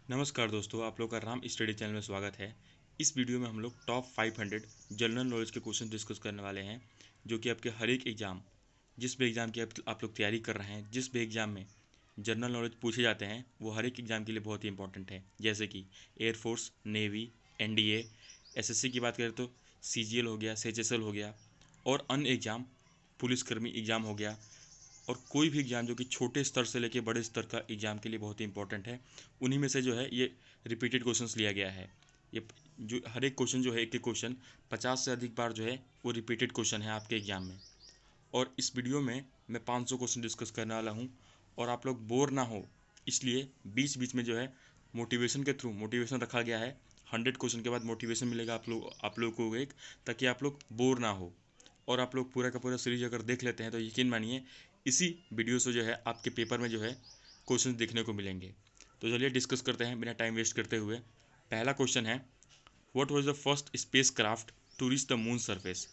नमस्कार दोस्तों, आप लोग का राम स्टडी चैनल में स्वागत है। इस वीडियो में हम लोग टॉप 500 जनरल नॉलेज के क्वेश्चन डिस्कस करने वाले हैं, जो कि आपके हर एक एग्ज़ाम, जिस भी एग्ज़ाम की आप लोग तैयारी कर रहे हैं, जिस भी एग्ज़ाम में जनरल नॉलेज पूछे जाते हैं, वो हर एक एग्ज़ाम के लिए बहुत ही इंपॉर्टेंट है। जैसे कि एयरफोर्स, नेवी, एनडीए, एसएससी की बात करें तो सीजीएल हो गया, सीएचएसएल हो गया, और अन्य एग्ज़ाम, पुलिसकर्मी एग्ज़ाम हो गया, और कोई भी एग्ज़ाम जो कि छोटे स्तर से लेकर बड़े स्तर का एग्ज़ाम के लिए बहुत ही इंपॉर्टेंट है। उन्हीं में से जो है ये रिपीटेड क्वेश्चंस लिया गया है। ये जो हर एक क्वेश्चन जो है, एक एक क्वेश्चन 50 से अधिक बार जो है वो रिपीटेड क्वेश्चन है आपके एग्ज़ाम में। और इस वीडियो में मैं 500 क्वेश्चन डिस्कस करने वाला हूँ, और आप लोग बोर ना हो इसलिए बीच बीच में जो है मोटिवेशन के थ्रू मोटिवेशन रखा गया है। 100 क्वेश्चन के बाद मोटिवेशन मिलेगा आप लोग को एक, ताकि आप लोग बोर ना हो। और आप लोग पूरा का पूरा सीरीज अगर देख लेते हैं तो यकीन मानिए इसी वीडियो से जो है आपके पेपर में जो है क्वेश्चन देखने को मिलेंगे। तो चलिए डिस्कस करते हैं बिना टाइम वेस्ट करते हुए। पहला क्वेश्चन है, what was the first spacecraft to reach the moon surface?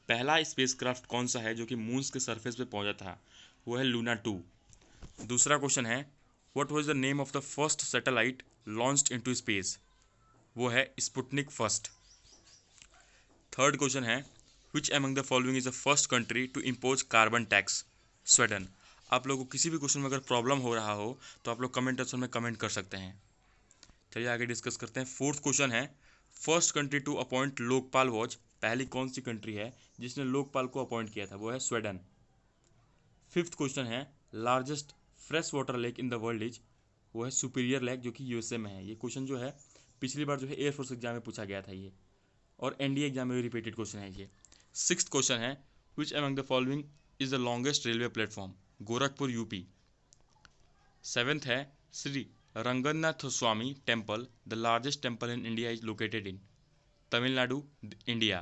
पहला स्पेस क्राफ्ट कौन सा है जो कि मून के सरफेस पे पहुंचा था? वो है लूना 2। दूसरा क्वेश्चन है, what was the name of the first satellite launched into space? वो है स्पुतनिक फर्स्ट। थर्ड क्वेश्चन है, which among the following is the first country to impose carbon tax? Sweden. आप लोगों को किसी भी क्वेश्चन में अगर प्रॉब्लम हो रहा हो तो आप लोग कमेंट ऑप्शन में कमेंट कर सकते हैं। चलिए आगे डिस्कस करते हैं। फोर्थ क्वेश्चन है, first country to appoint Lokpal was? पहली कौन सी कंट्री है जिसने लोकपाल को अपॉइंट किया था? वो है स्वीडन। फिफ्थ क्वेश्चन है, largest fresh water lake in the world is? वो है सुपीरियर लेक, जो कि यूएसए में है। ये क्वेश्चन जो है पिछली बार जो है एयरफोर्स एग्जाम में पूछा गया था ये, और एनडीए एग्जाम में भी रिपीटेड क्वेश्चन है ये। सिक्स्थ क्वेश्चन है, which among the following is the longest railway platform? Gorakhpur UP. Seventh है, Shri Ranganatha Swamy temple, the largest temple in India, is located in? Tamil Nadu, India.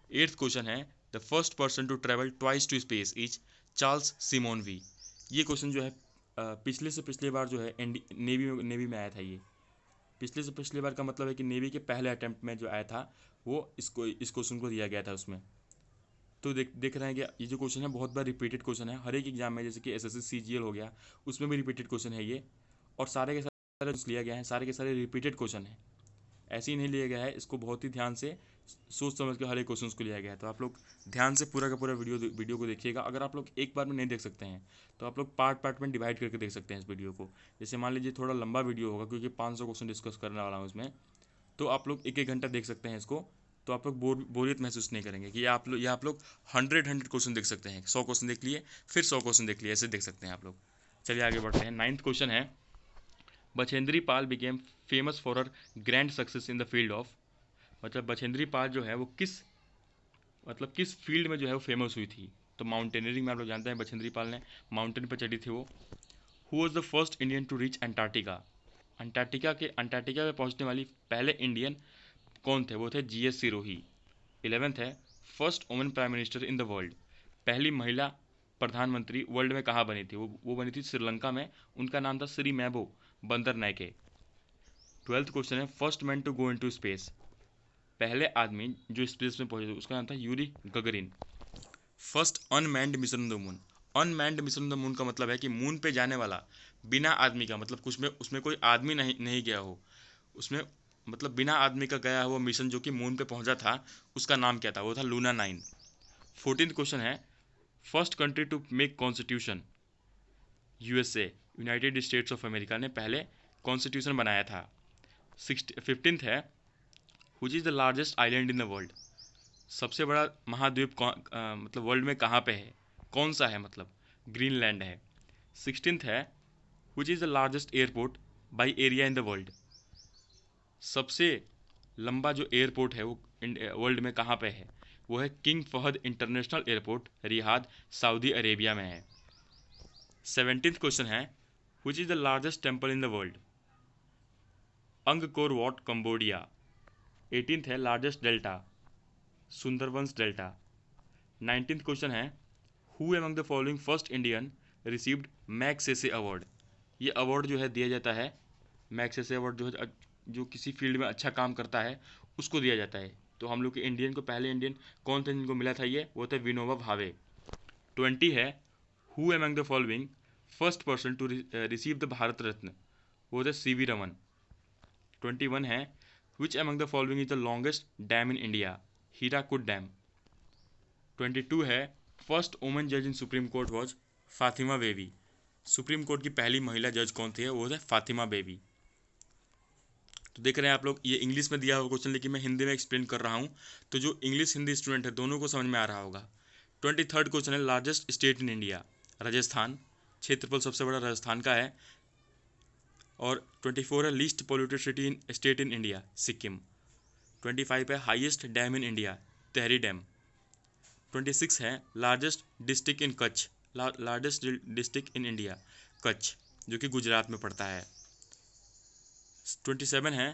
Eighth question है, the first person to travel twice to space is? Charles Simonyi V. ये question जो है पिछले से पिछले बार जो है नेवी में आया था ये। पिछले से पिछले बार का मतलब है कि नेवी के पहले अटेम्प्ट में जो आया था वो इस क्वेश्चन को दिया गया था उसमें। तो देख रहे हैं कि ये जो क्वेश्चन है बहुत बार रिपीटेड क्वेश्चन है हर एक एग्जाम में, जैसे कि एसएससी सीजीएल हो गया, उसमें भी रिपीटेड क्वेश्चन है ये। और सारे के सारे लिया गया है, सारे के सारे रिपीटेड क्वेश्चन है, ऐसे ही नहीं लिया गया है। इसको बहुत ही ध्यान से सोच समझ के हर एक क्वेश्चन को लिया गया है। तो आप लोग ध्यान से पूरा का पूरा वीडियो को देखिएगा। अगर आप लोग एक बार में नहीं देख सकते हैं तो आप लोग पार्ट पार्ट में डिवाइड करके देख सकते हैं इस वीडियो को। जैसे मान लीजिए थोड़ा लंबा वीडियो होगा क्योंकि 500 क्वेश्चन डिस्कस करने वाला हूँ इसमें, तो आप लोग एक एक घंटा देख सकते हैं इसको। तो आप लोग बोरियत महसूस नहीं करेंगे कि आप लोग 100 क्वेश्चन देख सकते हैं। 100 क्वेश्चन देख लिए, फिर 100 क्वेश्चन देख लिए, ऐसे देख सकते हैं आप लोग। चलिए आगे बढ़ते हैं। नाइन्थ क्वेश्चन है, Bachendri Pal became famous for her grand success in the field of? मतलब बछेंद्री पाल जो है वो किस फील्ड में जो है वो फेमस हुई थी? तो माउंटेनियरिंग में आप लोग जानते हैं बछेंद्री पाल ने माउंटेन पर चढ़ी थी वो। Who was the first Indian to reach Antarctica? Antarctica पे पहुंचने वाली पहले इंडियन कौन थे? वो थे जीएस सिरोही। 11th है, first women prime minister in the world? पहली महिला प्रधानमंत्री वर्ल्ड में कहाँ बनी थी? वो बनी थी श्रीलंका में। उनका नाम था Sirimavo Bandaranaike. 12th question है, first man to go into space? पहले आदमी जो स्पेस में पहुंचे थे उसका नाम था Yuri Gagarin. First unmanned mission on the moon? Unmanned mission on the moon का मतलब है कि मून पे जाने वाला बिना आदमी का, मतलब कुछ में उसमें कोई आदमी नहीं गया हो उसमें, मतलब बिना आदमी का गया हुआ मिशन जो कि मून पे पहुंचा था, उसका नाम क्या था? वो था लूना 9। 14th क्वेश्चन है, first country to make constitution? USA, United States of America ने पहले कॉन्स्टिट्यूशन बनाया था। 15th है, which is the largest island in the world? सबसे बड़ा महाद्वीप मतलब वर्ल्ड में कहाँ पे है? कौन सा है? मतलब ग्रीनलैंड है। 16th है, which is the largest airport by area in the world? सबसे लंबा जो एयरपोर्ट है वो वर्ल्ड में कहाँ पे है? वो है King Fahd International Airport, Riyadh, Saudi Arabia में है। 17th क्वेश्चन है, which is the largest temple in the world? Angkor Wat, Cambodia. 18th है, largest delta, Sundarbans delta. 19th question है, who among the following first Indian received Magsaysay award? ये award जो है दिया जाता है, मैग्सेसे अवार्ड जो है जो किसी फील्ड में अच्छा काम करता है उसको दिया जाता है। तो हम लोग के इंडियन को पहले इंडियन कौन थे जिनको मिला था वो थे विनोबा भावे। 20 है, who among the following first person to receive the Bharat Ratna? वो थे सीवी रमन। 21 है which among the following is the longest dam in India, Hirakud dam. 22 है फर्स्ट वुमेन जज in Supreme Court was Fathima Beevi, Supreme Court की पहली महिला जज कौन थी, वो है फातिमा बेबी। तो देख रहे हैं आप लोग, ये इंग्लिश में दिया हुआ क्वेश्चन लेकिन मैं हिंदी में एक्सप्लेन कर रहा हूँ, तो जो इंग्लिश हिंदी स्टूडेंट है दोनों को समझ में आ रहा होगा। 23rd क्वेश्चन है largest state in India, Rajasthan, क्षेत्रफल सबसे बड़ा राजस्थान का है। और 24 है least polluted city in state in India, Sikkim. 25 है highest dam in India, Tehri dam. 26 है largest district in Kutch, largest district in India, Kutch, जो कि गुजरात में पड़ता है। 27 है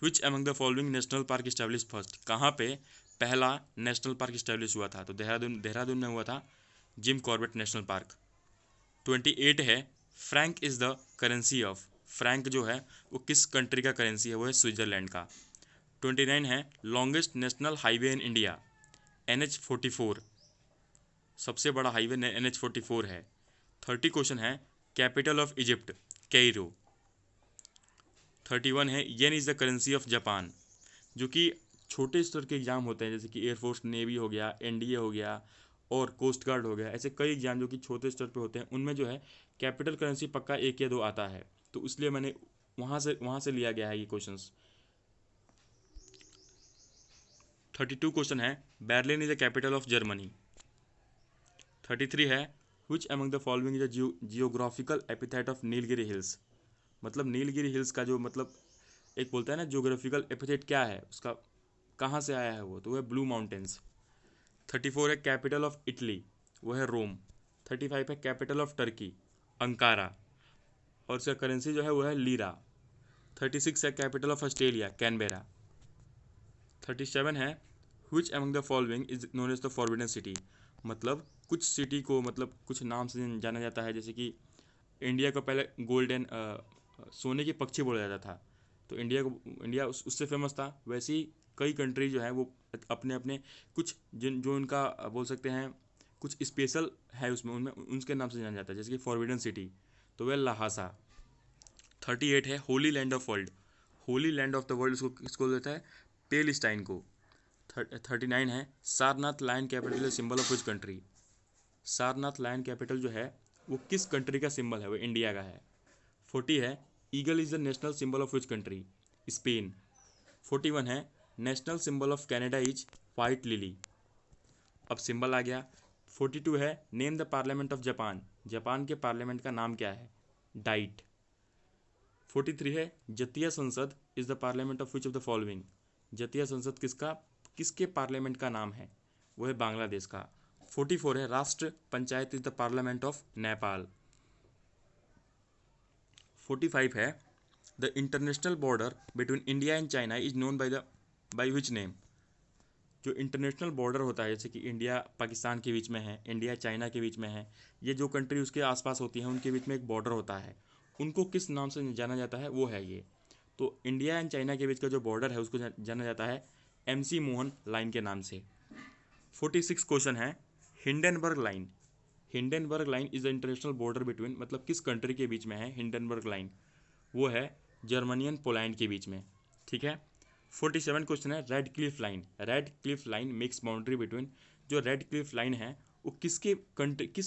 which among the following national park establish first, कहाँ पे पहला नेशनल पार्क इस्टेब्लिश हुआ था, तो देहरादून में हुआ था जिम कॉर्बेट नेशनल पार्क। 28 है Frank is the currency of, Frank जो है वो किस कंट्री का करेंसी है, वो है स्विट्ज़रलैंड का। 29 है longest national highway in India, NH44, सबसे बड़ा हाईवे NH44 है। 30 क्वेश्चन है कैपिटल ऑफ इजिप्ट, कैरो। 31 है yen is the currency of Japan, जो कि छोटे स्तर के एग्जाम होते हैं जैसे कि एयरफोर्स नेवी हो गया, NDA हो गया और कोस्ट गार्ड हो गया, ऐसे कई एग्जाम जो कि छोटे स्तर पे होते हैं उनमें जो है कैपिटल करेंसी पक्का 1 या 2 आता है, तो इसलिए मैंने वहाँ से लिया गया है ये क्वेश्चंस। 32 क्वेश्चन है Berlin is the capital of Germany. 33 है which among the following is the geographical epithet of Nilgiri hills, मतलब नीलगिरी हिल्स का जो मतलब एक बोलता है ना जियोग्राफिकल एपिथेट क्या है उसका, कहाँ से आया है वो, तो वह ब्लू माउंटेन्स। 34 है कैपिटल ऑफ इटली, वो है रोम। 35 है कैपिटल ऑफ टर्की, अंकारा, और इसका करेंसी जो है वो है लीरा। 36 है कैपिटल ऑफ ऑस्ट्रेलिया, कैनबेरा। 37 है which among the following is known as the forbidden city, मतलब कुछ सिटी को मतलब कुछ नाम से जाना जाता है, जैसे कि इंडिया को पहले गोल्डन सोने की पक्षी बोला जाता था, तो इंडिया उससे फेमस था। वैसे ही कई कंट्री जो है वो अपने अपने कुछ जो उनका बोल सकते हैं कुछ स्पेशल है उसमें, उनमें उनके नाम से जाना जाता है, जैसे कि फॉरबिडन सिटी, तो वह लहासा। 38 है holy land of world, holy land of the world इसको देता है पेलिस्टाइन को। 39 है Sarnath lion capital symbol of which country, Sarnath lion capital जो है वो किस कंट्री का सिंबल है, वो इंडिया का है। 40 है eagle is the national symbol of which country, Spain. 41 है national symbol of Canada is white lily, अब सिंबल आ गया। 42 है name the parliament of Japan, Japan के पार्लियामेंट का नाम क्या है, डाइट। 43 है Jatiya Sangsad is the parliament of which of the following, Jatiya Sangsad किसके पार्लियामेंट का नाम है, वो है बांग्लादेश का। 44 है राष्ट्र panchayat is the parliament of Nepal. 45 है the international border between India and China is known by which name, जो इंटरनेशनल बॉर्डर होता है जैसे कि इंडिया पाकिस्तान के बीच में है, इंडिया चाइना के बीच में है, ये जो कंट्री उसके आसपास होती हैं उनके बीच में एक बॉर्डर होता है, उनको किस नाम से जाना जाता है, वो है ये। तो इंडिया एंड चाइना के बीच का जो बॉर्डर है उसको जाना जाता है MC मोहन लाइन के नाम से। 46 क्वेश्चन है Hindenburg line, Hindenburg line is the international border between, मतलब किस कंट्री के बीच में है हिंडनबर्ग लाइन, वो है जर्मनी एंड पोलैंड के बीच में, ठीक है। 47 क्वेश्चन है red Cliff line, red Cliff line makes boundary between, जो रेड क्लिफ लाइन है वो किस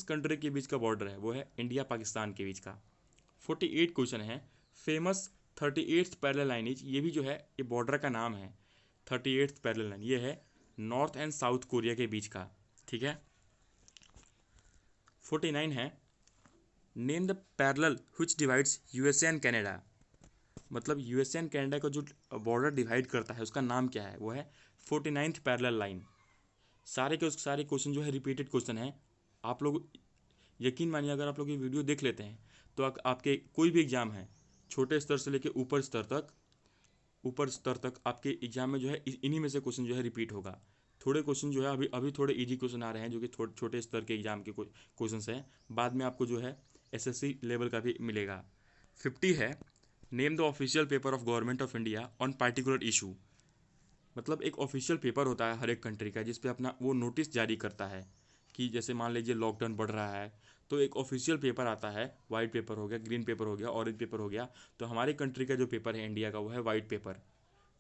कंट्री के बीच का बॉर्डर है, वो है इंडिया पाकिस्तान के बीच का। 48 क्वेश्चन है famous 38th parallel line is, ये भी जो है ये बॉर्डर का नाम है, 38th पैरेलल लाइन ये है नॉर्थ एंड साउथ कोरिया के बीच का, ठीक है। 49 है name the parallel which divides USA and Canada, मतलब USA एंड कनाडा का जो बॉर्डर डिवाइड करता है उसका नाम क्या है, वो है 49th पैरेलल लाइन। सारे क्वेश्चन जो है रिपीटेड क्वेश्चन है, आप लोग यकीन मानिए अगर आप लोग ये वीडियो देख लेते हैं तो आपके कोई भी एग्जाम है छोटे स्तर से लेकर ऊपर स्तर तक आपके एग्जाम में जो है इन्हीं में से क्वेश्चन जो है रिपीट होगा। थोड़े क्वेश्चन जो है अभी थोड़े इजी क्वेश्चन आ रहे हैं जो कि छोटे स्तर के एग्जाम के क्वेश्चन हैं, बाद में आपको जो है SSC लेवल का भी मिलेगा। 50 है name the official paper of government of India on particular issue, मतलब एक ऑफिशियल पेपर होता है हर एक कंट्री का जिसपे अपना वो नोटिस जारी करता है, कि जैसे मान लीजिए लॉकडाउन बढ़ रहा है तो एक ऑफिशियल पेपर आता है, वाइट पेपर हो गया, ग्रीन पेपर हो गया, ऑरेंज पेपर हो गया। तो हमारे कंट्री का जो पेपर है इंडिया का वो है वाइट पेपर।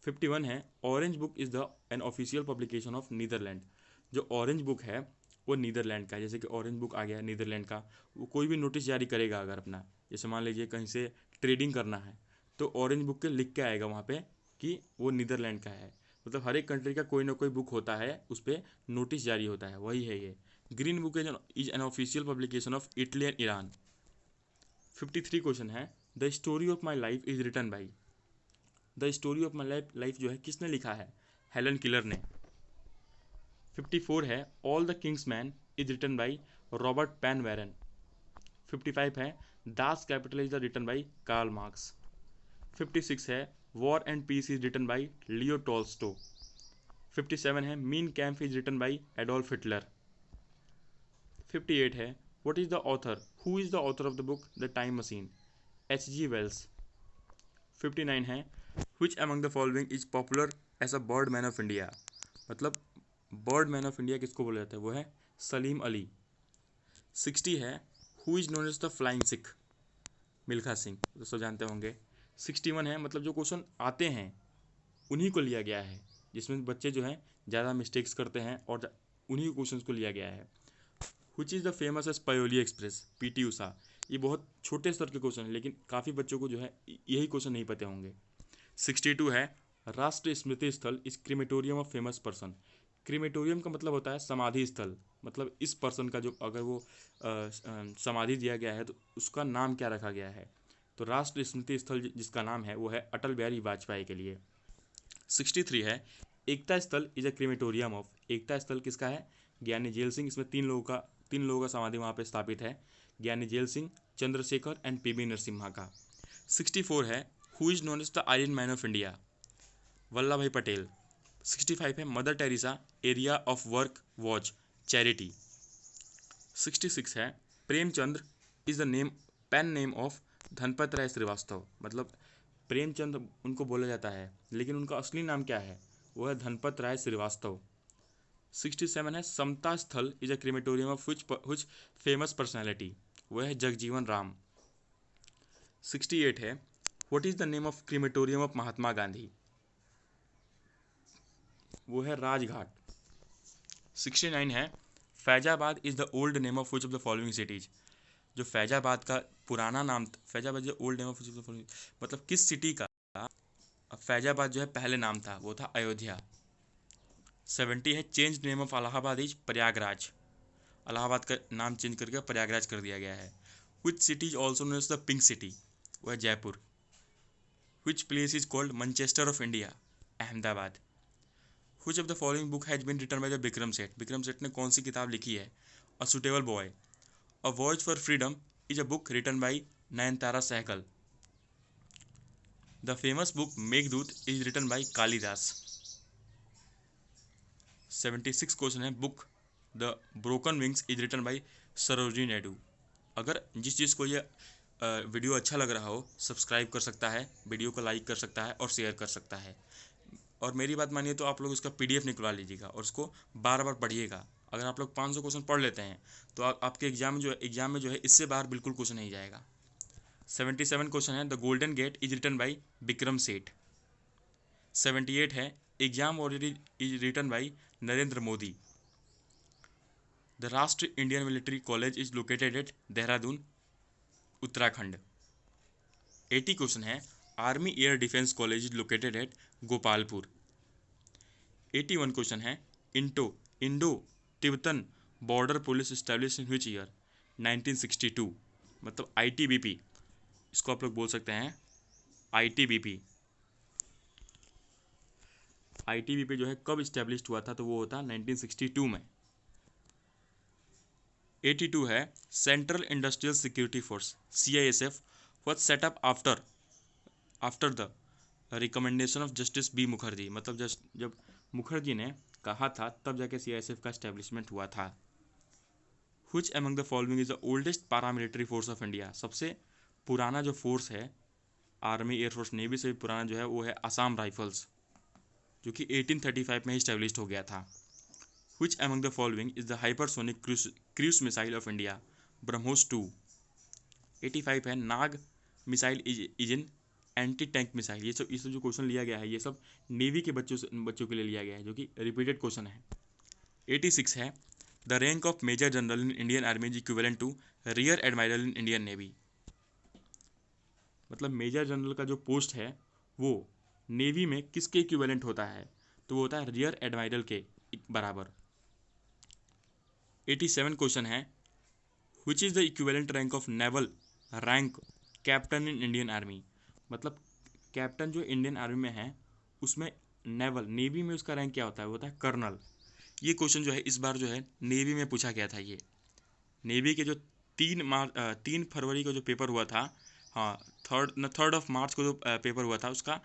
51 है orange book is the an official publication of Netherland. जो ऑरेंज बुक है वो नीदरलैंड का है। जैसे कि ऑरेंज बुक आ गया नीदरलैंड का, वो कोई भी नोटिस जारी करेगा अगर अपना, जैसे मान लीजिए कहीं से ट्रेडिंग करना है तो ऑरेंज बुक के लिख के आएगा वहाँ पे कि वो नीदरलैंड का है। मतलब हर एक कंट्री का कोई ना कोई बुक होता है, उस पर नोटिस जारी होता है, वही है ये। Green book is an official publication of Italy and Iran. 53 question है, the story of my life is written by. The story of my life जो है किसने लिखा है? हेलन किलर ने। 54 है, all the king's men is written by Robert Penn Warren. 55 है, Das Kapital is written by Karl Marx. 56 है, war and peace is written by Leo Tolstoy. 57 है, Mein Kampf is written by Adolf Hitler. 58 है, what is the author, who is the author of the book the time machine? H.G. Wells. 59 है, which among the following is popular as a bird man of India? मतलब bird man of India किसको बोला जाता है? वो है सलीम अली। 60 है, who is known as the flying Sikh? Milkha Singh, दोस्तों जानते होंगे। 61 है, मतलब जो क्वेश्चन आते हैं उन्हीं को लिया गया है, जिसमें बच्चे जो हैं ज़्यादा मिस्टेक्स करते हैं और उन्हीं क्वेश्चन को लिया गया है। Which is the famous as Payyoli express? PT Usha. ये बहुत छोटे स्तर के क्वेश्चन है, लेकिन काफ़ी बच्चों को जो है यही क्वेश्चन नहीं पता होंगे। 62 है, राष्ट्रीय स्मृति स्थल इस crematorium of famous person. Crematorium का मतलब होता है समाधि स्थल, मतलब इस पर्सन का जो अगर वो समाधि दिया गया है तो उसका नाम क्या रखा गया है? तो राष्ट्रीय स्मृति स्थल जिसका नाम है वो है अटल बिहारी वाजपेयी के लिए। 63 है, एकता स्थल इज अ क्रीमेटोरियम ऑफ। एकता स्थल किसका है? ज्ञानी जेल सिंह। इसमें तीन लोगों का समाधि वहाँ पे स्थापित है, ज्ञानी जेल सिंह, चंद्रशेखर एंड पीबी नरसिम्हा का। 64 है, who is known as the iron man of India? Vallabh Bhai Patel. 65 है, Mother Teresa area of work watch charity. 66 है, Premchandra is the name pen name of Dhanpat Rai Srivastava. मतलब प्रेमचंद उनको बोला जाता है, लेकिन उनका असली नाम क्या है? वो है धनपत राय श्रीवास्तव। 67 है, Samata Sthal is a crematorium of which famous personality? वो है जगजीवन राम। 68 है, what is the name of crematorium of Mahatma Gandhi? वो है राजघाट। 69 है, Faizabad is the old name of which of the following cities? जो फैजाबाद का पुराना नाम, फैजाबाद जो old name of which of the following, मतलब किस सिटी का फैजाबाद जो है पहले नाम था? वो था अयोध्या। 70 है, change name of Allahabad is Prayagraj. Allahabad का नाम चेंज करके प्रयागराज कर दिया गया है। Which city is also known as the pink city? वो है Jaipur. Which place is called Manchester of India? Ahmedabad. Which of the following book has been written by the Vikram Seth? Vikram Seth ने कौन सी किताब लिखी है? A suitable boy. A voyage for freedom is a book written by Nayantara Sahgal. The famous book Meghdoot is written by Kalidas. 76 question है, book the broken wings is written by Sarojini Naidu. अगर जिस चीज़ को ये वीडियो अच्छा लग रहा हो सब्सक्राइब कर सकता है, वीडियो को लाइक कर सकता है और शेयर कर सकता है। और मेरी बात मानिए तो आप लोग इसका PDF निकलवा लीजिएगा और उसको बार बार पढ़िएगा। अगर आप लोग 500 क्वेश्चन पढ़ लेते हैं तो आपके एग्जाम में जो है इससे बाहर बिल्कुल क्वेश्चन नहीं जाएगा। 77 क्वेश्चन है, the golden gate is written by Vikram Seth. 78 है, exam warrior is written by Narendra Modi. The Rashtriya Indian military college is located at Dehradun Uttarakhand. 80 question है, army air defence college is located at Gopalpur. 81 question है, Indo Tibetan border police establish in which year? 1962। मतलब ITBP, इसको आप लोग बोल सकते हैं ITBP। ITBP जो है कब इस्टेब्लिश हुआ था? तो वो होता 1962 में। 82 है, central industrial security force CISF was setup after the recommendation of justice B Mukherjee. मतलब जब मुखर्जी ने कहा था तब जाके CISF का इस्टेब्लिशमेंट हुआ था। Which among the following is the oldest paramilitary force of India? सबसे पुराना जो फोर्स है आर्मी एयरफोर्स नेवी से भी पुराना जो है वो है असम राइफल्स, जो कि 1835 में ही इस्टेब्लिश हो गया था। Which among the following is the hypersonic cruise missile of India? BrahMos 2. 85 है Nag missile is an anti tank missile. ये सब जो क्वेश्चन लिया गया है ये सब नेवी के बच्चों के लिए लिया गया है, जो कि रिपीटेड क्वेश्चन है। 86 है the rank of major general in Indian army is equivalent to rear admiral in Indian navy. मतलब मेजर जनरल का जो पोस्ट है वो नेवी में किसके इक्विवेलेंट होता है? तो वो होता है रियर एडमायरल के बराबर। 87 क्वेश्चन है which is the equivalent rank of naval rank captain in Indian army. मतलब कैप्टन जो इंडियन आर्मी में है उसमें नेवी में उसका रैंक क्या होता है? वो होता है कर्नल। ये क्वेश्चन जो है इस बार जो है नेवी में पूछा गया था। ये नेवी के जो 3 फरवरी को जो पेपर हुआ था, हाँ 3 मार्च को जो पेपर हुआ था उसका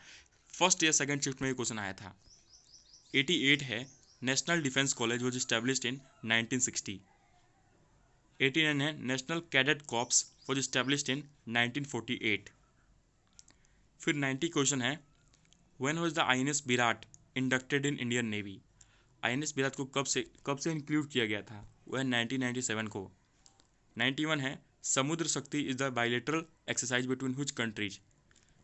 फर्स्ट या सेकंड शिफ्ट में ये क्वेश्चन आया था। 88 है national defence college was established in 1960। 89 है national cadet corps was established in 1948। फिर 90 क्वेश्चन है when was the INS Virat inducted in Indian navy. INS Virat को कब से इंक्लूड किया गया था? वह 1997 को। 91 है समुद्र शक्ति is the bilateral exercise between which countries.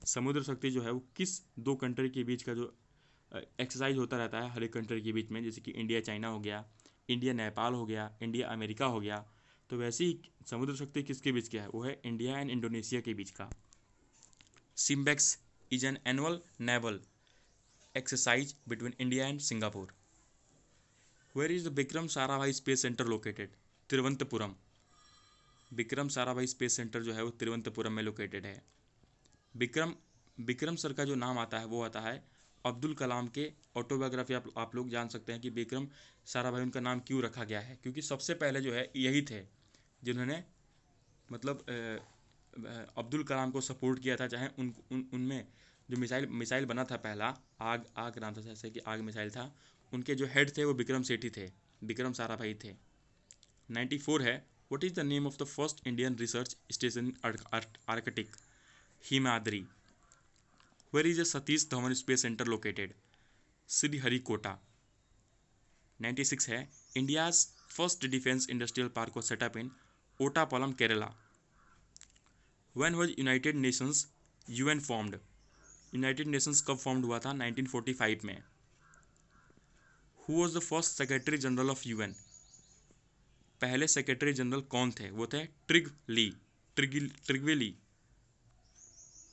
समुद्र शक्ति जो है वो किस 2 कंट्री के बीच का जो एक्सरसाइज होता रहता है हर एक कंट्री के बीच में, जैसे कि इंडिया चाइना हो गया, इंडिया नेपाल हो गया, इंडिया अमेरिका हो गया, तो वैसे ही समुद्र शक्ति किसके बीच का है? वो है इंडिया एंड इंडोनेशिया के बीच का। SIMBEX is an annual naval exercise between India and Singapore. Where is the Vikram Sarabhai space centre located? Thiruvananthapuram. Vikram Sarabhai space centre जो है वो तिरुवनंतपुरम में लोकेटेड है। विक्रम सर का जो नाम आता है वो आता है अब्दुल कलाम के ऑटोबायोग्राफी। आप लोग जान सकते हैं कि विक्रम साराभाई उनका नाम क्यों रखा गया है, क्योंकि सबसे पहले जो है यही थे जिन्होंने मतलब अब्दुल कलाम को सपोर्ट किया था। चाहे उनमें जो मिसाइल बना था पहला आग नाम था, जैसे कि आग मिसाइल था, उनके जो हेड थे वो विक्रम सेठी थे, विक्रम साराभाई थे। 94 है what is the name of the first Indian research station Arctic? Himadri. Where is the Satish Dhawan space centre located? Sriharikota. 96 है India's first defence industrial park was set up in Ottapalam Kerala. When was United Nations UN formed? United Nations कब formed हुआ था? 1945 में। Who was the first secretary general of UN? पहले secretary general कौन थे? वो थे Trygve Lie.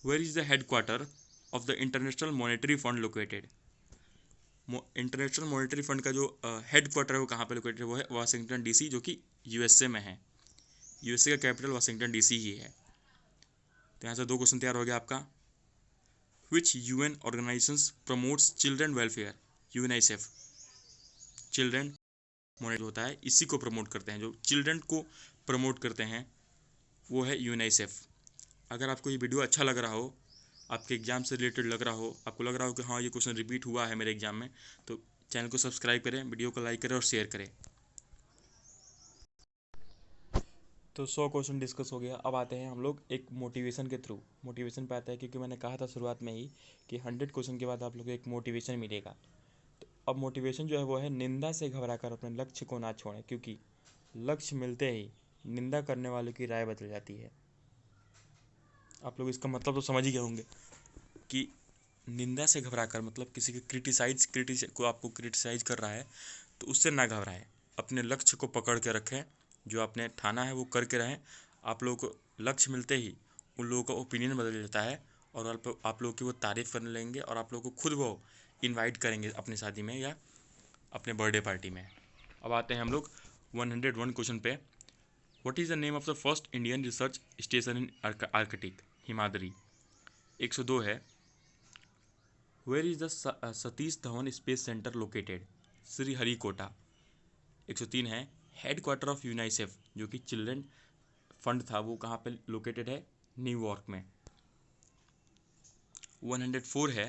Where is the head quarter of the international monetary fund located? International monetary fund का जो हेड क्वार्टर है वो कहाँ पे लोकेटेड है? वो है वाशिंगटन DC, जो कि USA में है। USA का कैपिटल वाशिंगटन DC ही है। तो यहाँ से 2 क्वेश्चन तैयार हो गया आपका। विच UN organisations promotes children welfare? UNICEF। Children monetary होता है इसी को प्रमोट करते हैं, जो चिल्ड्रन को प्रमोट करते हैं वो है UNICEF। अगर आपको ये वीडियो अच्छा लग रहा हो, आपके एग्जाम से रिलेटेड लग रहा हो, आपको लग रहा हो कि हाँ ये क्वेश्चन रिपीट हुआ है मेरे एग्जाम में, तो चैनल को सब्सक्राइब करें, वीडियो को लाइक करें और शेयर करें। तो 100 क्वेश्चन डिस्कस हो गया। अब आते हैं हम लोग एक मोटिवेशन के थ्रू। मोटिवेशन पे आता है क्योंकि मैंने कहा था शुरुआत में ही कि 100 क्वेश्चन के बाद आप लोग को एक मोटिवेशन मिलेगा। तो अब मोटिवेशन जो है वो है निंदा से घबराकर अपने लक्ष्य को ना छोड़ें, क्योंकि लक्ष्य मिलते ही निंदा करने वालों की राय बदल जाती है। आप लोग इसका मतलब तो समझ ही गए होंगे कि निंदा से घबराकर मतलब किसी के को आपको क्रिटिसाइज कर रहा है तो उससे ना घबराएं, अपने लक्ष्य को पकड़ के रखें, जो आपने ठाना है वो करके रहें। आप लोगों को लक्ष्य मिलते ही उन लोगों का ओपिनियन बदल जाता है और आप लोगों की वो तारीफ़ करने लगेंगे और आप लोगों को खुद वो इनवाइट करेंगे अपनी शादी में या अपने बर्थडे पार्टी में। अब आते हैं हम लोग 101 क्वेश्चन पे। What is the name of the first Indian research station in Arctic? Himadri. 102 है where is the Satish Dhawan space centre located? Sriharikota. 103 है हेड क्वार्टर ऑफ यूनाइसेफ, जो कि चिल्ड्रन फंड था, वो कहाँ पे लोकेटेड है? न्यूयॉर्क में। 104 है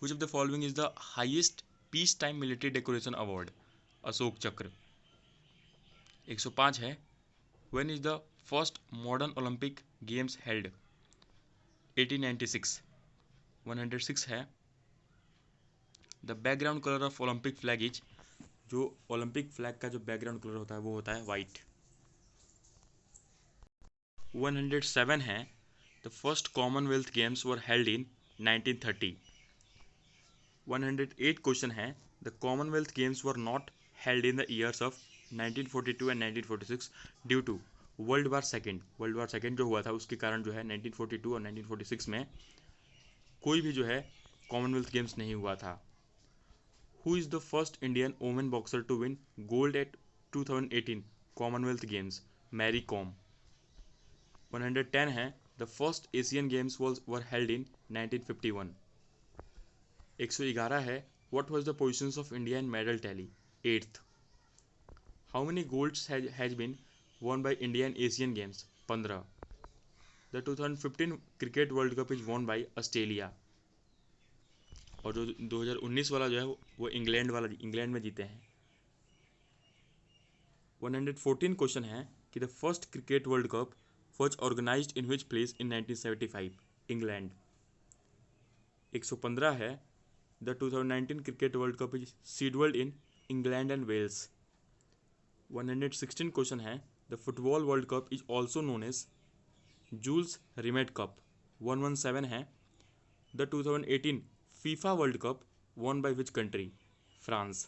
which of the following is the highest peace time military decoration award? Ashok चक्र। 105 है when is the first modern Olympic games held? 1896। 106 है the background colour of Olympic flag is जो ओलंपिक फ्लैग का जो background colour होता है वो होता है वाइट। 107 है the first Commonwealth Games were held in 1930। 108 question है the Commonwealth Games were not held in the years of 1942 and 1946 due to world war second. World war second जो हुआ था उसके कारण जो है 1942 और 1946 में कोई भी जो है कॉमनवेल्थ गेम्स नहीं हुआ था। Who is the first Indian women boxer to win gold at 2018 Commonwealth games? Mary Kom. 110 है the first Asian games were held in 1951। 111 है what was the positions of India in medal tally? 8th। How many golds has been won by India in Asian Games? 15। The 2015 cricket world cup is won by Australia. और जो 2019 वाला जो है वो England में जीते हैं। 114 क्वेश्चन है कि the first cricket world cup was organised in which place in 1975? England. 115 है the 2019 cricket world cup is scheduled in England and Wales. 116 question है the football world cup is also known as Jules Rimet cup. 117 है the 2018 FIFA world cup won by which country? France.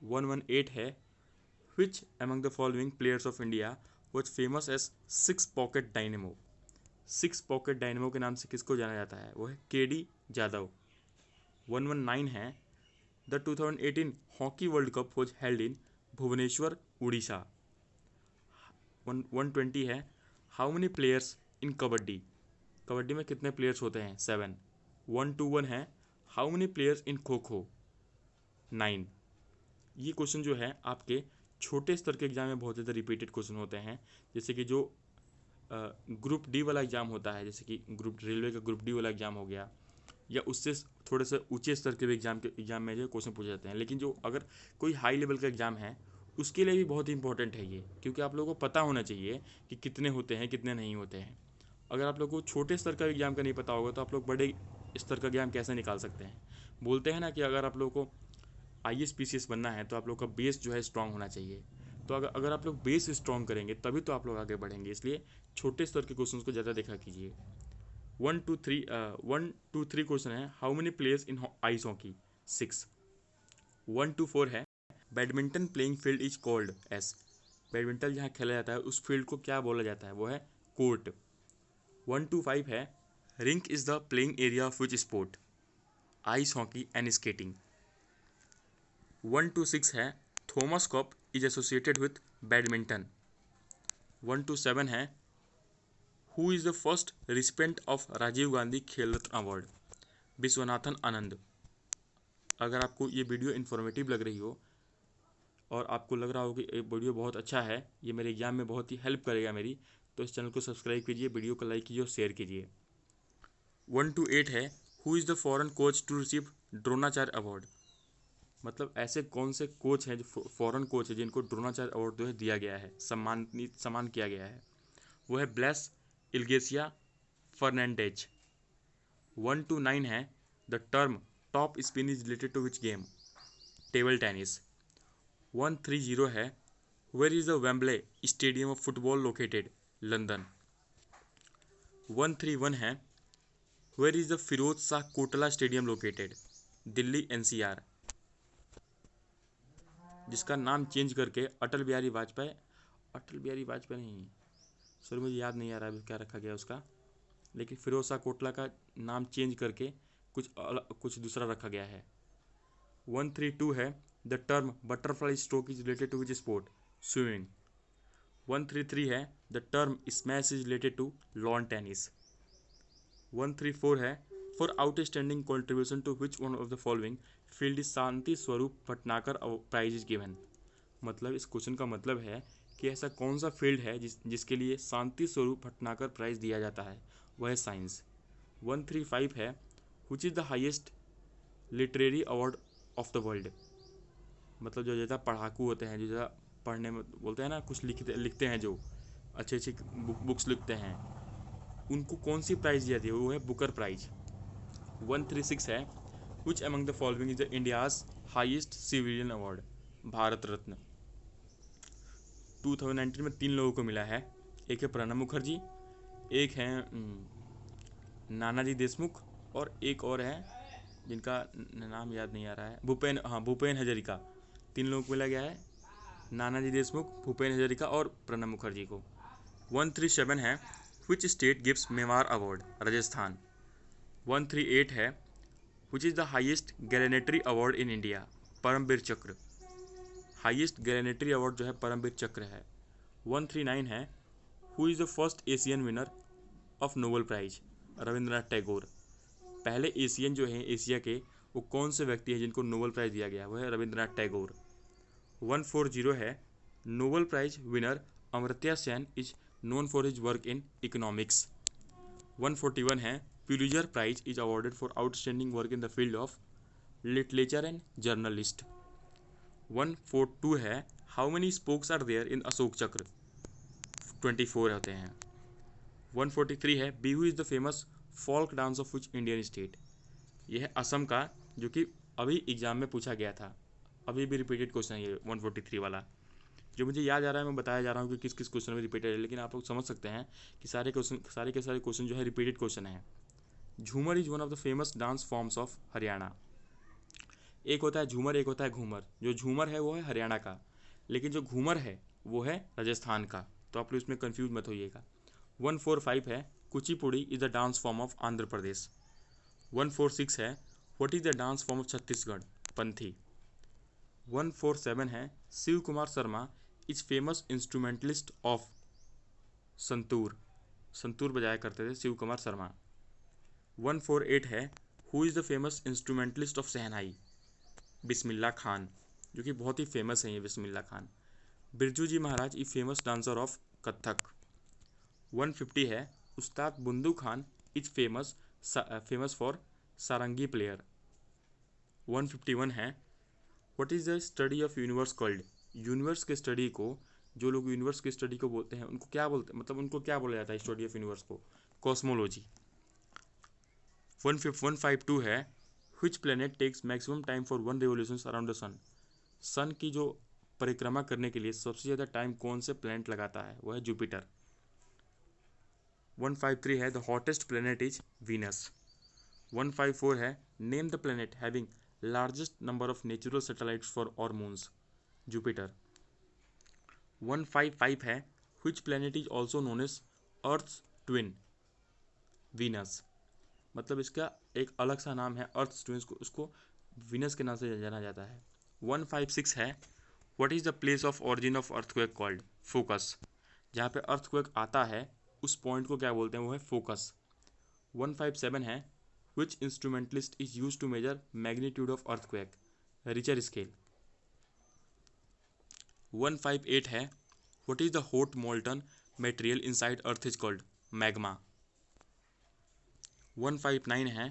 118 है which among the following players of India was famous as six pocket dynamo? Six pocket dynamo के नाम से किसको जाना जाता है? वो है केडी जादव। 119 है the 2018 hockey world cup was held in Bhubaneswar Orissa. 120 है how many players in kabaddi? Kabaddi में कितने प्लेयर्स होते हैं? 7। 121 है हाउ मेनी प्लेयर्स इन खो खो? 9। ये क्वेश्चन जो है आपके छोटे स्तर के एग्जाम में बहुत ज़्यादा रिपीटेड क्वेश्चन होते हैं, जैसे कि जो ग्रुप डी वाला एग्जाम होता है, जैसे कि रेलवे का ग्रुप डी वाला एग्जाम हो गया, या उससे थोड़े से ऊंचे स्तर के भी एग्जाम में जो क्वेश्चन पूछे जाते हैं। लेकिन जो अगर कोई हाई लेवल का एग्जाम है उसके लिए भी बहुत ही इंपॉर्टेंट है ये, क्योंकि आप लोगों को पता होना चाहिए कि कितने होते हैं कितने नहीं होते हैं। अगर आप लोगों को छोटे स्तर का एग्जाम का नहीं पता होगा तो आप लोग बड़े स्तर का एग्जाम कैसे निकाल सकते हैं? बोलते हैं ना कि अगर आप लोगों को IAS PCS बनना है तो आप लोग का बेस जो है स्ट्रांग होना चाहिए। तो अगर आप लोग बेस स्ट्रांग करेंगे तभी तो आप लोग आगे बढ़ेंगे। इसलिए छोटे स्तर के क्वेश्चन को ज़्यादा देखा कीजिए। 1 2 3 क्वेश्चन है how many players in ice hockey? 6। 1 2 4 है badminton playing field is called S. Badminton जहाँ खेला जाता है उस फील्ड को क्या बोला जाता है? वो है कोर्ट। 1 2 5 है rink is the playing area of which sport? Ice hockey and skating. 1 2 6 है Thomas cup is associated with badminton. 1 2 7 है who is the first recipient of Rajiv Gandhi Khel Ratna award? Viswanathan Anand. अगर आपको ये वीडियो इन्फॉर्मेटिव लग रही हो और आपको लग रहा हो कि ये वीडियो बहुत अच्छा है, ये मेरे एग्जाम में बहुत ही हेल्प करेगा मेरी, तो इस चैनल को सब्सक्राइब कीजिए, वीडियो को लाइक कीजिए और शेयर कीजिए। 1 2 8 है who is the foreign coach to receive Dronacharya award? मतलब ऐसे कौन से कोच हैं जो फॉरेन कोच है जिनको द्रोणाचार्य अवार्ड जो है दिया गया है, सम्मान किया गया है? वो है ब्लेस इल्गेसिया फर्नांडेज। 1 2 9 है the term top spin is related to which game? Table tennis. 1 3 0 है where is the Wembley stadium of football located? London. 1 3 1 है where is the Feroz Shah Kotla stadium located? Delhi NCR, जिसका नाम चेंज करके अटल बिहारी वाजपेयी नहीं, सॉरी मुझे याद नहीं आ रहा है क्या रखा गया उसका, लेकिन फिरोज शाह कोटला का नाम चेंज करके कुछ दूसरा रखा गया है। 1 3 2 है the term butterfly stroke is related to which sport? Swimming. 1 3 3 है the term smash is related to lawn tennis. 1 3 4 है for outstanding contribution to which one of the following field is Shanti Swarup Bhatnagar prize is given? मतलब इस question का मतलब है कि ऐसा कौन सा फील्ड है जिसके लिए शांति स्वरूप भटनागर प्राइज दिया जाता है? वह है साइंस। 1 3 5 है which is the highest literary award of the world? मतलब जो ज़्यादा पढ़ाकू होते हैं, जो ज़्यादा पढ़ने में बोलते हैं ना, कुछ लिखते हैं, जो अच्छी बुक्स लिखते हैं, उनको कौन सी प्राइज़ दी जाती है? वो है बुकर प्राइज। 1 3 6 है which among the following is the India's highest civilian award? Bharat Ratna. 2019 में 3 लोगों को मिला है, एक है प्रणब मुखर्जी, एक है नानाजी देशमुख, और एक और है जिनका नाम याद नहीं आ रहा है, भूपेन हजारिका। 3 लोगों को मिला गया है, नानाजी देशमुख, भूपेन हजारिका और प्रणब मुखर्जी को। 137 है which state gives Mewar award, Rajasthan. 138 है which is the highest gallantry award in India, Param Vir Chakra. Highest gallantry award जो है परमवीर चक्र है। 139 है who is the first Asian winner of Nobel prize, Rabindranath Tagore. पहले एशियन जो है एशिया के, वो कौन से व्यक्ति हैं जिनको नोबेल प्राइज दिया गया, वो है रविंद्रनाथ टैगोर। 140 है Nobel prize winner Amartya Sen is known for his work in economics. 141 है Pulitzer prize is awarded for outstanding work in the field of literature and journalist. 142 है how many spokes are there in Ashok Chakra, 24 होते हैं। 143 है Bihu is the famous folk dance of which Indian state. यह है असम का, जो कि अभी एग्जाम में पूछा गया था, अभी भी रिपीटेड क्वेश्चन है ये 143 वाला। जो मुझे याद आ रहा है मैं बताया जा रहा हूँ कि किस किस क्वेश्चन में रिपीटेड है, लेकिन आप लोग समझ सकते हैं कि सारे के सारे क्वेश्चन जो है रिपीटेड क्वेश्चन है। झूमर is one of the famous dance forms of Haryana. एक होता है झूमर, एक होता है घूमर। जो झूमर है वो है हरियाणा का, लेकिन जो घूमर है वो है राजस्थान का, तो आप लोग इसमें कन्फ्यूज मत होइएगा। 145 है Kuchipudi is the dance form of Andhra Pradesh. 146 है what is the dance form of Chhattisgarh, Panthi. 147 है Shiv Kumar Sharma is famous instrumentalist of santoor. Santoor बजाया करते थे शिव कुमार शर्मा। 148 है who is the famous instrumentalist of shehnai, Bismillah Khan, जो कि बहुत ही फेमस है ये बिस्मिल्ला खान। बिरजू जी महाराज ई फेमस डांसर ऑफ कथक। 150 है उस्ताद Bundu Khan is famous for sarangi player. 151 है what is the study of universe called. Universe के स्टडी को, जो लोग यूनिवर्स की स्टडी को बोलते हैं उनको क्या बोलते हैं, मतलब उनको क्या बोला जाता है स्टडी ऑफ यूनिवर्स को, कॉस्मोलॉजी। 152 है which planet takes maximum time for one revolution around the sun. Sun की जो परिक्रमा करने के लिए सबसे ज़्यादा टाइम कौन से प्लेनेट लगाता है, वो है जुपिटर। 153 है the hottest planet is Venus. 154 है name the planet having largest number of natural satellites for और मून्स, जुपिटर। 155 है which planet is also known as earth twin, Venus. मतलब इसका एक अलग सा नाम है अर्थ ट्विन, उसको वीनस के नाम से जाना जाता है। 156 है what is the place of origin of earthquake called, focus. जहाँ पे अर्थक्वेक आता है उस पॉइंट को क्या बोलते हैं, वो है फोकस। 157 है which instrumentalist is used to measure magnitude of earthquake, richter scale। 158 है what is the hot molten material inside earth is called, magma। 159 है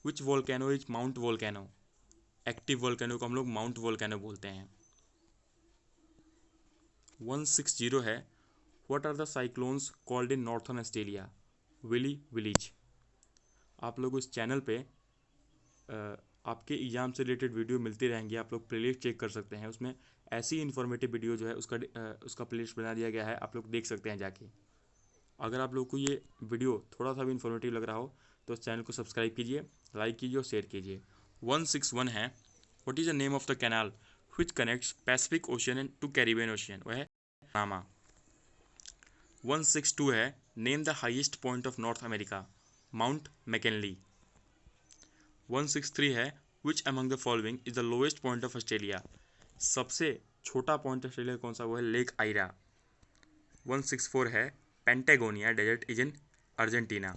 which volcano is mount volcano, active volcano को हम लोग माउंट वोल्केनो बोलते हैं। 160 है what are the cyclones called in northern Australia, willy willies. आप लोग उस चैनल पे आपके एग्ज़ाम से रिलेटेड वीडियो मिलती रहेंगी, आप लोग प्लेलिस्ट चेक कर सकते हैं, उसमें ऐसी इन्फॉर्मेटिव वीडियो जो है उसका प्लेलिस्ट बना दिया गया है, आप लोग देख सकते हैं जाके। अगर आप लोग को ये वीडियो थोड़ा सा भी इन्फॉर्मेटिव लग रहा हो तो इस चैनल को सब्सक्राइब कीजिए, लाइक कीजिए और शेयर कीजिए। 161 है what is the name of the canal which connects Pacific ocean and to Caribbean ocean, वह है पनामा। 162 है name the highest point of North America, mount McKinley. 163 है which among the following is the lowest point of Australia, सबसे छोटा point Australia कौन सा, वो है लेक आयरा। 164 है Patagonia desert is in Argentina.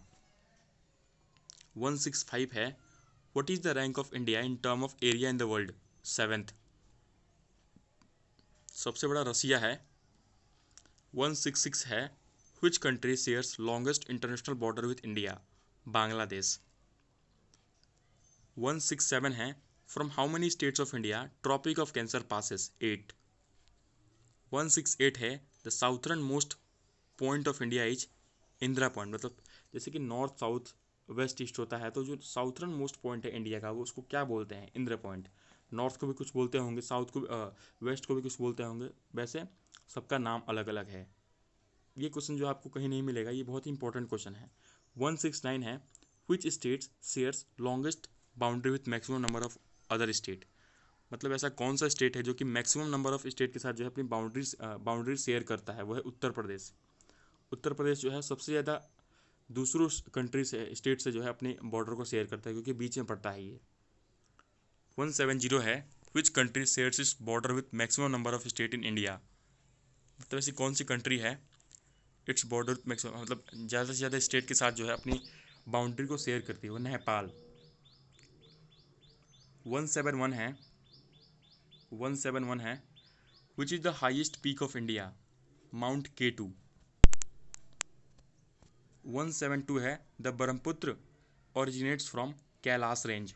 165 है what is the rank of India in term of area in the world, 7th, सबसे बड़ा रसिया है। 166 है which country shares longest international border with India, Bangladesh. 167 है from how many states of India tropic of cancer passes, 8। 168 है the southern most point of India is Indira point, मतलब जैसे कि north south west east होता है, तो जो साउथर्न मोस्ट पॉइंट है इंडिया का वो उसको क्या बोलते हैं, इंदिरा पॉइंट। नॉर्थ को भी कुछ बोलते होंगे, साउथ को वेस्ट को भी कुछ बोलते होंगे, वैसे सबका नाम अलग अलग है। ये क्वेश्चन जो आपको कहीं नहीं मिलेगा, ये बहुत ही इंपॉर्टेंट क्वेश्चन है। 169 है, which states shares longest boundary with maximum number of other state. मतलब ऐसा कौन सा स्टेट है जो कि मैक्सिमम नंबर ऑफ स्टेट के साथ जो है अपनी बाउंड्री शेयर करता है, वो है उत्तर प्रदेश। उत्तर प्रदेश जो है सबसे ज़्यादा दूसरों कंट्री से, स्टेट से जो है अपने बॉर्डर को शेयर करता है, क्योंकि बीच में पड़ता है ये। 170 है, which country shares its border with maximum number of state in India. मतलब ऐसी कौन सी कंट्री है इट्स बॉर्डर विथ मैक्सिमम, मतलब ज़्यादा से ज़्यादा स्टेट के साथ जो है अपनी बाउंड्री को शेयर करती है, वो नेपाल। 171 है, 171 है, which is the highest peak of India, mount K2। 172 है, the Brahmaputra originates from Kailash range.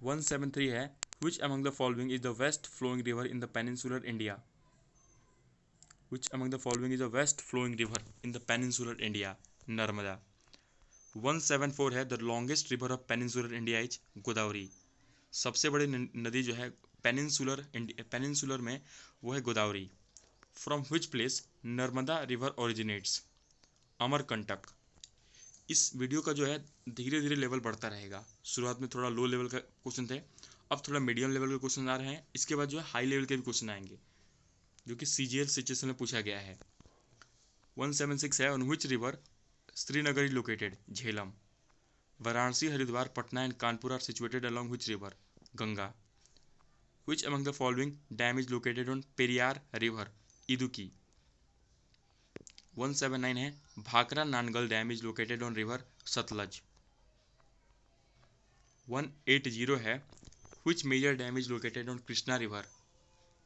173 है, which among the following is the west flowing river in the peninsular India? Which among the following is the west flowing river in the peninsular India? Narmada. 174 है, the longest river of peninsular India is Godavari. सबसे बड़ी नदी जो है peninsular में वो है Godavari. From which place Narmada river originates? Amarkantak. इस वीडियो का जो है धीरे धीरे लेवल बढ़ता रहेगा। शुरुआत में थोड़ा लो लेवल का क्वेश्चन थे, अब थोड़ा मीडियम लेवल के क्वेश्चन आ रहे हैं। इसके बाद जो है हाई लेवल के भी क्वेश्चन आएंगे, जो कि CGL सिचुएशन में पूछा गया है। 176 है, on which river Srinagar is located, Jhelum. Varanasi, Haridwar, Patna and Kanpur are situated along which river, Ganga. Which among the following dam is located on Periyar river, Idukki. 179 है, Bhakra Nangal dam is located on river Sutlej. 180 है, which major dam is located on Krishna river.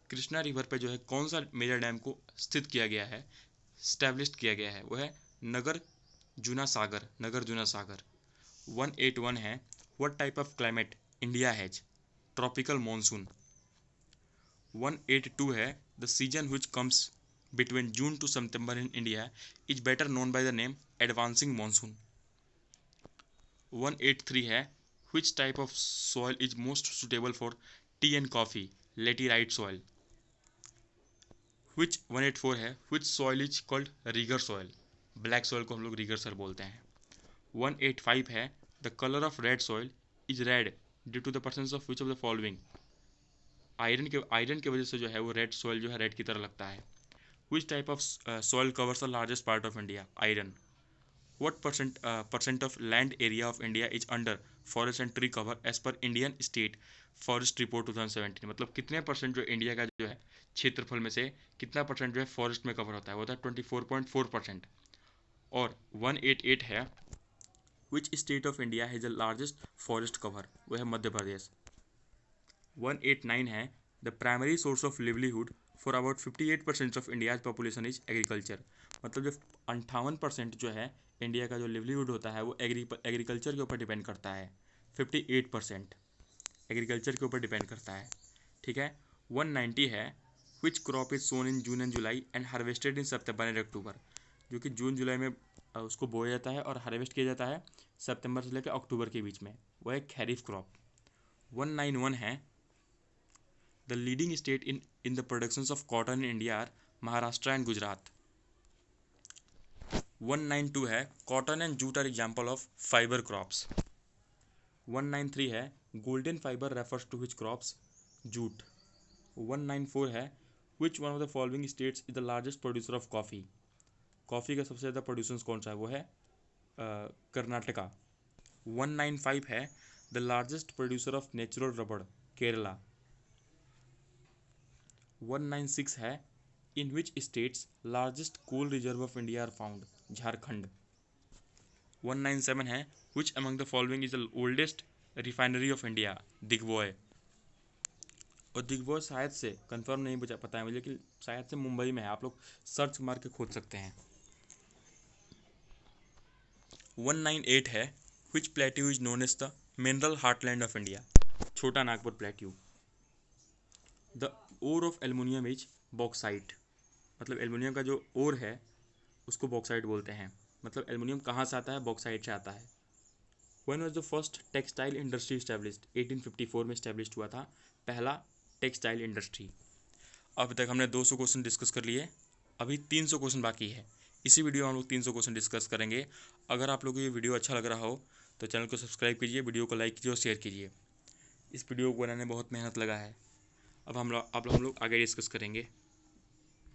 Krishna river पे जो है कौन सा major dam को स्थित किया गया है, स्टैब्लिश किया गया है, वो है नगर जूना सागर, नगर जूना सागर। 181 है, what type of climate India has, tropical monsoon. 182 है, the season which comes between June to September in India is better known by the name advancing monsoon. 183 है, which type of soil is most suitable for tea and coffee, laterite soil. 184 है, which soil is called rigger soil, black soil को हम लोग rigger soil बोलते हैं। 185 है, the color of red soil is red due to the presence of which of the following, iron के वजह से जो है वो रेड soil जो है रेड की तरह लगता है। which type of soil covers the largest part of India, iron. What percent of land area of India is under forest and tree cover as per Indian State Forest Report 2017? मतलब कितने percent जो India का जो है क्षेत्रफल में से कितना परसेंट जो है फॉरेस्ट में कवर होता है, वो होता है 24.4%। और 188 है, which state of India has the largest forest cover, वो है मध्य प्रदेश। 189 है, the primary source of livelihood for about 58% of India's population is agriculture. मतलब जो 58% जो है इंडिया का जो लिवलीहुड होता है वो एग्रीकल्चर के ऊपर डिपेंड करता है। 58% एग्रीकल्चर के ऊपर डिपेंड करता है, ठीक है। 190 है, which crop is sown in June and July and harvested in September and October. जो कि जून जुलाई में उसको बोया जाता है और हार्वेस्ट किया जाता है सितंबर से लेकर अक्टूबर के बीच में, वो है खरीफ क्रॉप। 191 है, the leading state in the productions of cotton in India are Maharashtra and Gujarat. 192 है, cotton and jute are example of fibre crops. 193 है, golden fibre refers to which crops, jute. 194 है, which one of the following states is the largest producer of coffee. Coffee का सबसे ज़्यादा producer कौन सा है, वो है कर्नाटका। 195 है, the largest producer of natural rubber, Kerala. 196 है, in which states largest coal reserve of India are found, Jharkhand. 197 है, which among the following is the oldest refinery of India, Digboi. और दिग्वॉय शायद से कंफर्म नहीं पता है मुझे, लेकिन शायद से मुंबई में है, आप लोग सर्च मार के खोज सकते हैं। 198 है, which plateau is known as the mineral heartland of India, Chota Nagpur plateau. The ore of aluminium is bauxite. मतलब एल्युमिनियम का जो ओर है उसको बॉक्साइट बोलते हैं। मतलब एल्युमिनियम कहाँ से आता है, बॉक्साइट से आता है। When was the first textile industry established? 1854 में इस्टेब्लिश हुआ था पहला टेक्सटाइल इंडस्ट्री। अब तक हमने 200 क्वेश्चन डिस्कस कर लिए, अभी 300 क्वेश्चन बाकी है। इसी वीडियो में हम लोग 300 क्वेश्चन डिस्कस करेंगे। अगर आप लोगों को ये वीडियो अच्छा लग रहा हो तो चैनल को सब्सक्राइब कीजिए, वीडियो को लाइक कीजिए और शेयर कीजिए। इस वीडियो को बनाने में बहुत मेहनत लगा है। अब हम लोग आगे डिस्कस करेंगे।